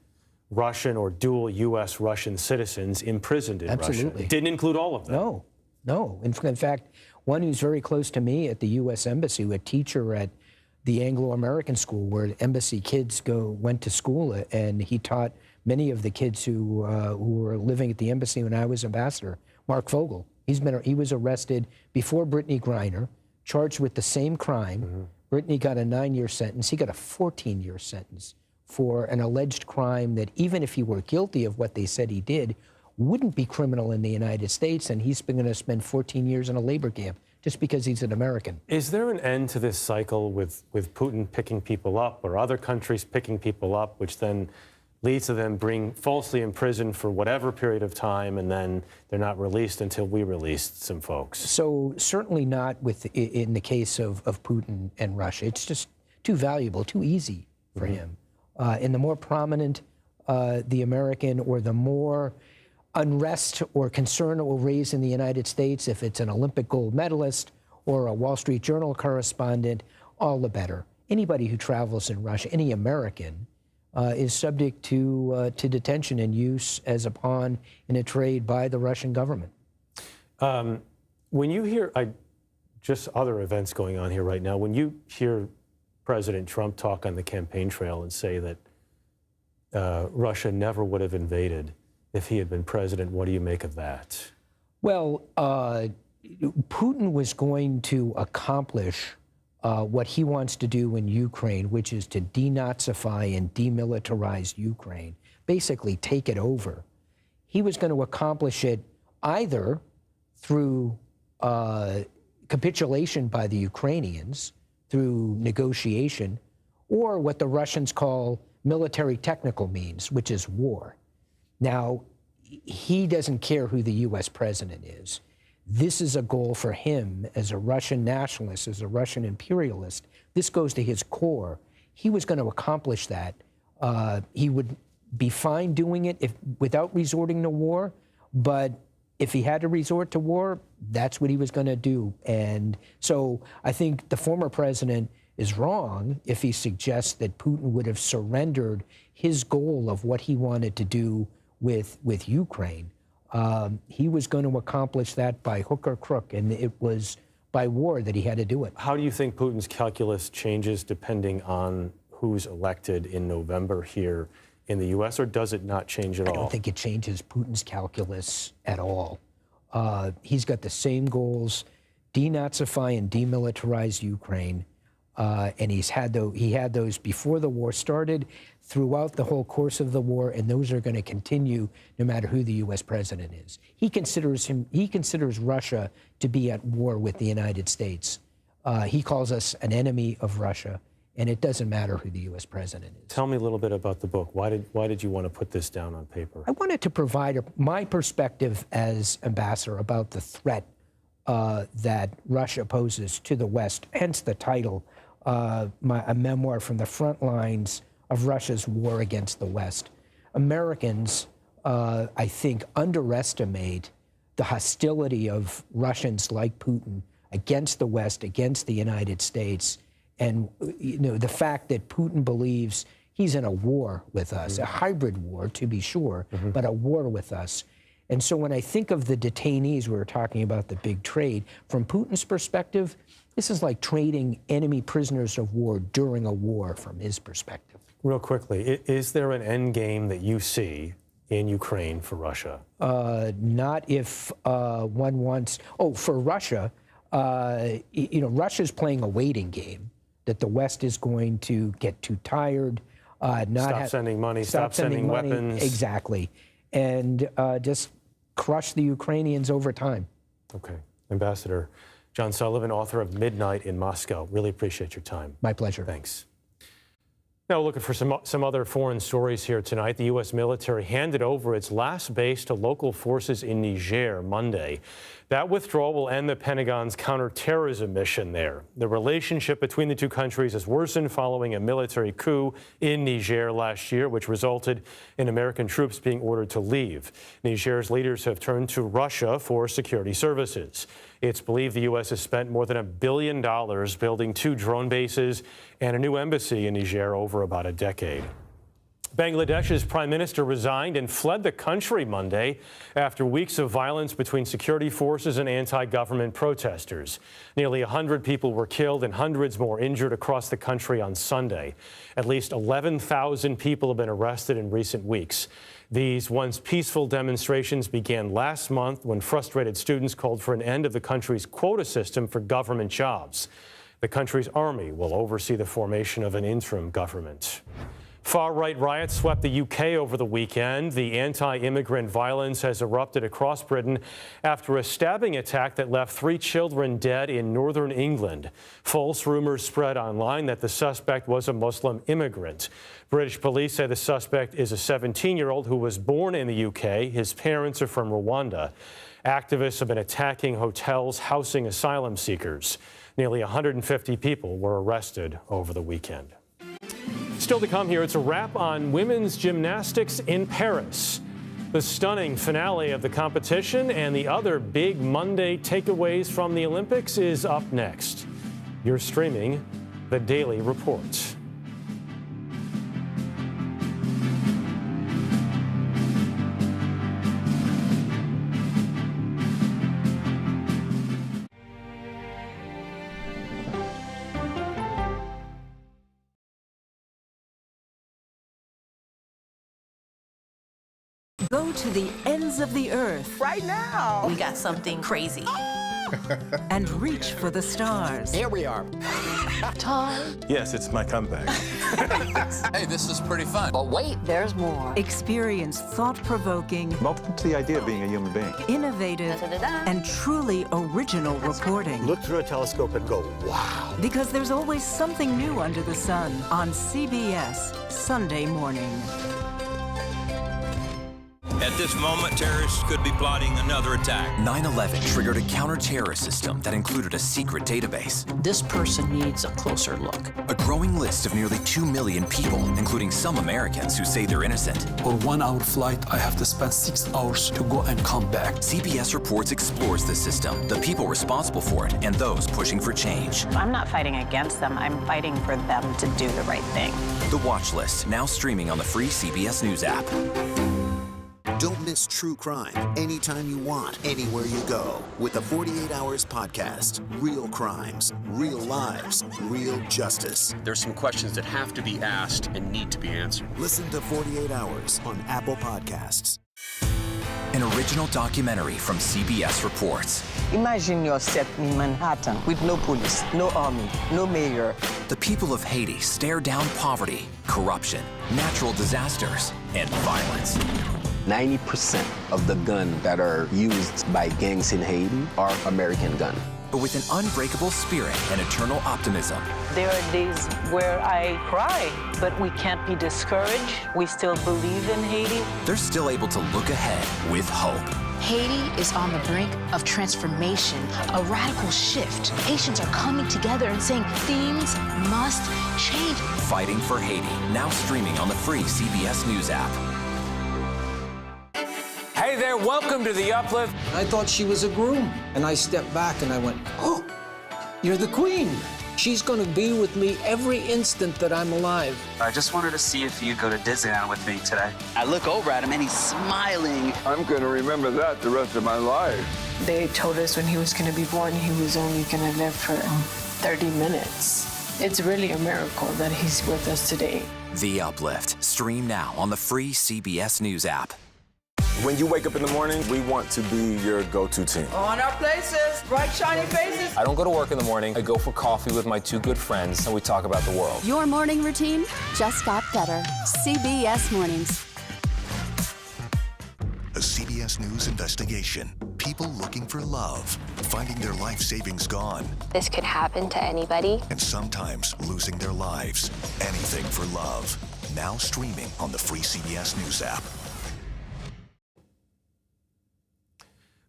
Russian or dual U.S.-Russian citizens imprisoned in Russia. It didn't include all of them. No. In fact, one who's very close to me at the U.S. Embassy, a teacher at the Anglo-American school where embassy kids went to school, and he taught many of the kids who were living at the embassy when I was ambassador, Mark Vogel. He was arrested before Brittany Griner, charged with the same crime. Brittany got a 9-year sentence. He got a 14-year sentence for an alleged crime that, even if he were guilty of what they said he did, wouldn't be criminal in the United States, and he's been going to spend 14 years in a labor camp just because he's an American. Is there an end to this cycle with Putin picking people up or other countries picking people up, which then leads to them being falsely imprisoned for whatever period of time, and then they're not released until we released some folks? So certainly not in the case of Putin and Russia. It's just too valuable, too easy for him. And the more prominent the American, or the more unrest or concern it will raise in the United States, if it's an Olympic gold medalist or a Wall Street Journal correspondent, all the better. Anybody who travels in Russia, any American, is subject to detention and use as a pawn in a trade by the Russian government. When you hear just other events going on here right now, when you hear President Trump talk on the campaign trail and say that Russia never would have invaded if he had been president, what do you make of that? Well, Putin was going to accomplish what he wants to do in Ukraine, which is to denazify and demilitarize Ukraine, basically take it over. He was going to accomplish it either through capitulation by the Ukrainians, through negotiation, or what the Russians call military technical means, which is war. Now, he doesn't care who the U.S. president is. This is a goal for him as a Russian nationalist, as a Russian imperialist. This goes to his core. He was going to accomplish that. He would be fine doing it without resorting to war, but if he had to resort to war, that's what he was going to do. And so I think the former president is wrong if he suggests that Putin would have surrendered his goal of what he wanted to do with Ukraine. He was going to accomplish that by hook or crook, and it was by war that he had to do it. How do you think Putin's calculus changes depending on who's elected in November here in the U.S., or does it not change at all? I don't think it changes Putin's calculus at all. He's got the same goals: denazify and demilitarize Ukraine, and he had those before the war started, throughout the whole course of the war, and those are going to continue no matter who the U.S. president is. He considers Russia to be at war with the United States. He calls us an enemy of Russia, and it doesn't matter who the U.S. president is. Tell me a little bit about the book. Why did you want to put this down on paper? I wanted to provide my perspective as ambassador about the threat that Russia poses to the West, hence the title, a memoir from the front lines of Russia's war against the West. Americans, I think, underestimate the hostility of Russians like Putin against the West, against the United States, and the fact that Putin believes he's in a war with us, a hybrid war to be sure, but a war with us. And so when I think of the detainees, we were talking about the big trade, from Putin's perspective, this is like trading enemy prisoners of war during a war from his perspective. Real quickly, is there an end game that you see in Ukraine for Russia? Not if one wants. Oh, for Russia, Russia's playing a waiting game that the West is going to get too tired, stop sending money, stop sending weapons. Exactly, and just crush the Ukrainians over time. Okay, Ambassador John Sullivan, author of Midnight in Moscow. Really appreciate your time. My pleasure. Thanks. Now looking for some other foreign stories here tonight. The U.S. military handed over its last base to local forces in Niger Monday. That withdrawal will end the Pentagon's counterterrorism mission there. The relationship between the two countries has worsened following a military coup in Niger last year, which resulted in American troops being ordered to leave. Niger's leaders have turned to Russia for security services. It's believed the U.S. has spent more than $1 billion building 2 drone bases and a new embassy in Niger over about a decade. Bangladesh's prime minister resigned and fled the country Monday after weeks of violence between security forces and anti-government protesters. Nearly 100 people were killed and hundreds more injured across the country on Sunday. At least 11,000 people have been arrested in recent weeks. These once peaceful demonstrations began last month when frustrated students called for an end of the country's quota system for government jobs. The country's army will oversee the formation of an interim government. Far-right riots swept the UK over the weekend. The anti-immigrant violence has erupted across Britain after a stabbing attack that left 3 children dead in northern England. False rumors spread online that the suspect was a Muslim immigrant. British police say the suspect is a 17-year-old who was born in the UK. His parents are from Rwanda. Activists have been attacking hotels housing asylum seekers. Nearly 150 people were arrested over the weekend. Still to come here, it's a wrap on women's gymnastics in Paris. The stunning finale of the competition and the other big Monday takeaways from the Olympics is up next. You're streaming The Daily Report. Go to the ends of the earth. Right now. We got something crazy. And reach for the stars. Here we are. Time. Yes, it's my comeback. Hey, this is pretty fun. But wait, there's more. Experience thought-provoking. Welcome to the idea of being a human being. Innovative. And truly original reporting. Look through a telescope and go, wow. Because there's always something new under the sun on CBS Sunday morning. At this moment, terrorists could be plotting another attack. 9/11 triggered a counter-terrorist system that included a secret database. This person needs a closer look. A growing list of nearly 2 million people, including some Americans who say they're innocent. For 1 hour flight, I have to spend 6 hours to go and come back. CBS Reports explores the system, the people responsible for it, and those pushing for change. I'm not fighting against them. I'm fighting for them to do the right thing. The Watch List, now streaming on the free CBS News app. Don't miss true crime anytime you want, anywhere you go. With the 48 Hours podcast. Real crimes, real lives, real justice. There's some questions that have to be asked and need to be answered. Listen to 48 Hours on Apple Podcasts. An original documentary from CBS Reports. Imagine yourself in Manhattan with no police, no army, no mayor. The people of Haiti stare down poverty, corruption, natural disasters, and violence. 90% of the guns that are used by gangs in Haiti are American guns. But with an unbreakable spirit and eternal optimism. There are days where I cry, but we can't be discouraged. We still believe in Haiti. They're still able to look ahead with hope. Haiti is on the brink of transformation, a radical shift. Haitians are coming together and saying things must change. Fighting for Haiti, now streaming on the free CBS News app. Hey there, welcome to The Uplift. I thought she was a groom, and I stepped back and I went, oh, you're the queen. She's going to be with me every instant that I'm alive. I just wanted to see if you'd go to Disneyland with me today. I look over at him and he's smiling. I'm going to remember that the rest of my life. They told us when he was going to be born, he was only going to live for 30 minutes. It's really a miracle that he's with us today. The Uplift. Stream now on the free CBS News app. When you wake up in the morning, we want to be your go-to team. On our places, bright, shiny faces. I don't go to work in the morning. I go for coffee with my 2 good friends, and we talk about the world. Your morning routine just got better. CBS Mornings. A CBS News investigation. People looking for love, finding their life savings gone. This could happen to anybody. And sometimes losing their lives. Anything for love. Now streaming on the free CBS News app.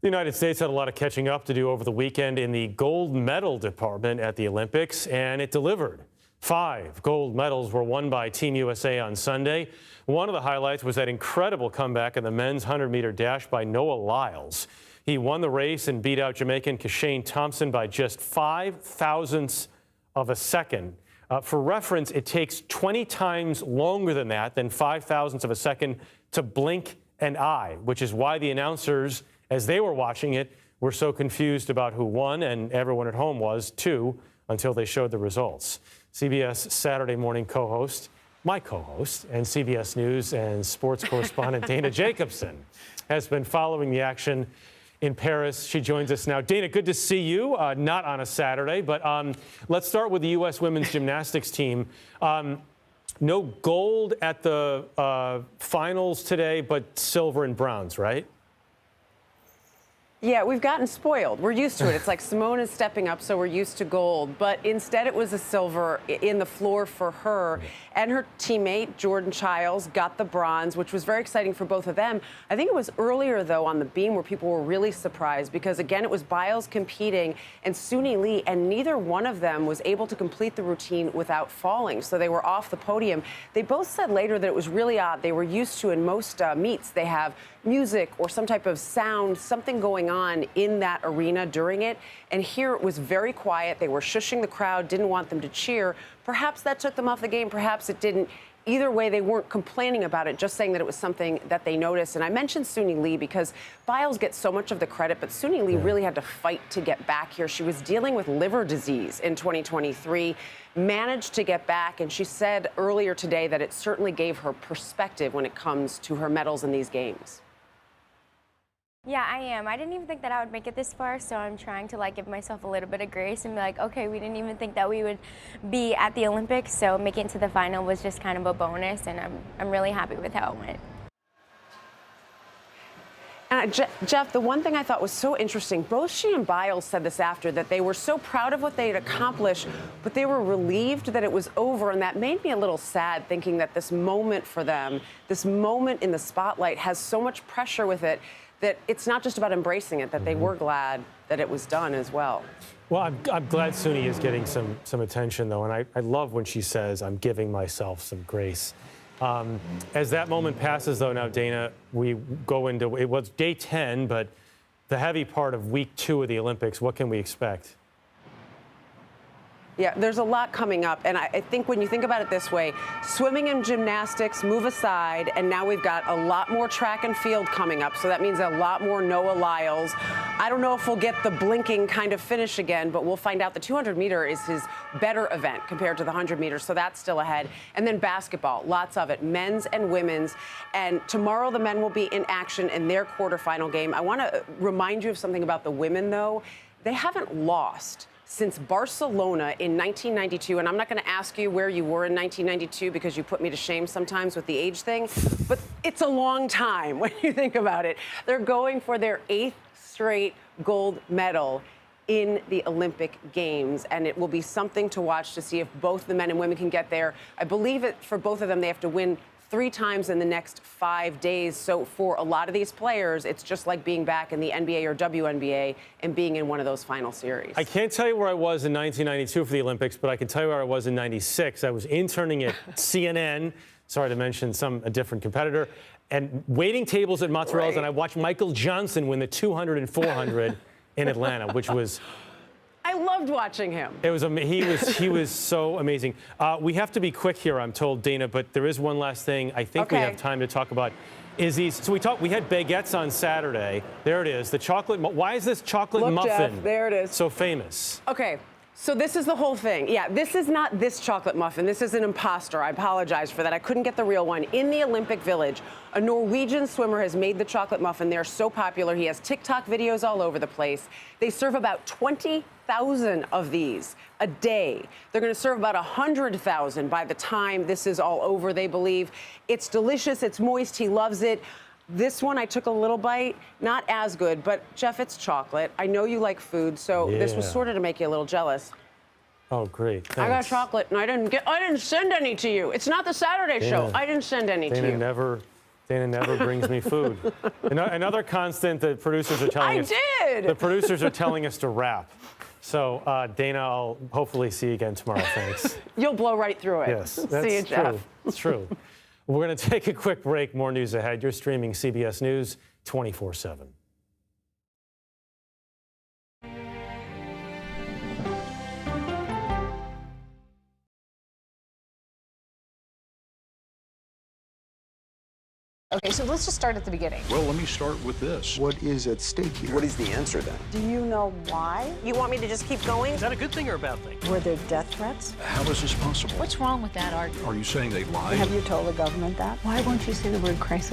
The United States had a lot of catching up to do over the weekend in the gold medal department at the Olympics, and it delivered. 5 gold medals were won by Team USA on Sunday. One of the highlights was that incredible comeback in the men's 100-meter dash by Noah Lyles. He won the race and beat out Jamaican Kashane Thompson by just 5 thousandths of a second. For reference, it takes 20 times longer than that, than 5 thousandths of a second, to blink an eye, which is why the announcers, as they were watching it, were so confused about who won, and everyone at home was too, until they showed the results. CBS Saturday morning co-host, my co-host, and CBS News and sports correspondent Dana Jacobson has been following the action in Paris. She joins us now. Dana, good to see you, not on a Saturday, but let's start with the U.S. women's gymnastics team. No gold at the finals today, but silver and bronze, right? Yeah, we've gotten spoiled. We're used to it. It's like Simone is stepping up, so we're used to gold. But instead, it was a silver in the floor for her. And her teammate, Jordan Childs, got the bronze, which was very exciting for both of them. I think it was earlier, though, on the beam where people were really surprised because, again, it was Biles competing and Suni Lee, and neither one of them was able to complete the routine without falling. So they were off the podium. They both said later that it was really odd. They were used to, in most meets, they have music or some type of sound, something going on in that arena during it. And here it was very quiet. They were shushing the crowd, didn't want them to cheer. Perhaps that took them off the game. Perhaps it didn't. Either way, they weren't complaining about it, just saying that it was something that they noticed. And I mentioned Suni Lee because Biles gets so much of the credit, but Suni Lee really had to fight to get back here. She was dealing with liver disease in 2023, managed to get back, and she said earlier today that it certainly gave her perspective when it comes to her medals in these games. Yeah, I am. I didn't even think that I would make it this far, so I'm trying to give myself a little bit of grace and be like, okay, we didn't even think that we would be at the Olympics, so making it to the final was just kind of a bonus, and I'm really happy with how it went. Jeff, the one thing I thought was so interesting, both she and Biles said this after, that they were so proud of what they had accomplished, but they were relieved that it was over. And that made me a little sad, thinking that this moment for them, this moment in the spotlight, has so much pressure with it that it's not just about embracing it, that they were glad that it was done as well. Well, I'm glad Suni is getting some attention, though, and I love when she says, I'm giving myself some grace. As that moment passes, though, now, Dana, we go into, it was day 10, but the heavy part of week 2 of the Olympics. What can we expect? Yeah, there's a lot coming up, and I think when you think about it this way, swimming and gymnastics move aside, and now we've got a lot more track and field coming up, so that means a lot more Noah Lyles. I don't know if we'll get the blinking kind of finish again, but we'll find out. The 200-meter is his better event compared to the 100 meters, so that's still ahead. And then basketball, lots of it, men's and women's. And tomorrow the men will be in action in their quarterfinal game. I want to remind you of something about the women, though. They haven't lost since Barcelona in 1992, and I'm not going to ask you where you were in 1992 because you put me to shame sometimes with the age thing, but it's a long time when you think about it. They're going for their 8th straight gold medal in the Olympic Games, and it will be something to watch to see if both the men and women can get there. I believe it for both of them, they have to win 3 times in the next 5 days. So for a lot of these players, it's just like being back in the NBA or WNBA and being in one of those final series. I can't tell you where I was in 1992 for the Olympics, but I can tell you where I was in 96. I was interning at CNN, sorry to mention a different competitor, and waiting tables at Mozzarella's, and I watched Michael Johnson win the 200 and 400 in Atlanta, which was... I loved watching him. It was he was so amazing. We have to be quick here, I'm told, Dana, but there is one last thing I think we have time to talk about. Is these? So we had baguettes on Saturday. There it is, the chocolate. Why is this chocolate muffin? Jeff, there it is. So famous? Okay. So this is the whole thing. Yeah, this is not this chocolate muffin. This is an imposter. I apologize for that. I couldn't get the real one. In the Olympic Village, a Norwegian swimmer has made the chocolate muffin. They're so popular. He has TikTok videos all over the place. They serve about 20,000 of these a day. They're going to serve about 100,000 by the time this is all over, they believe. It's delicious. It's moist. He loves it. This one, I took a little bite, not as good, but Jeff, it's chocolate. I know you like food, so this was sort of to make you a little jealous. Oh, great. Thanks. I got chocolate, and I didn't send any to you. It's not the Saturday show. I didn't send any to you. Dana never brings me food. Another constant that producers are telling us. I did! The producers are telling us to wrap. So, Dana, I'll hopefully see you again tomorrow. Thanks. You'll blow right through it. Yes, that's see you, Jeff. true. It's true. We're going to take a quick break. More news ahead. You're streaming CBS News 24/7. Okay, so let's just start at the beginning. Well, let me start with this. What is at stake here? What is the answer then? Do you know why? You want me to just keep going? Is that a good thing or a bad thing? Were there death threats? How is this possible? What's wrong with that argument? Are you saying they lied? Have you told the government that? Why won't you say the word crisis?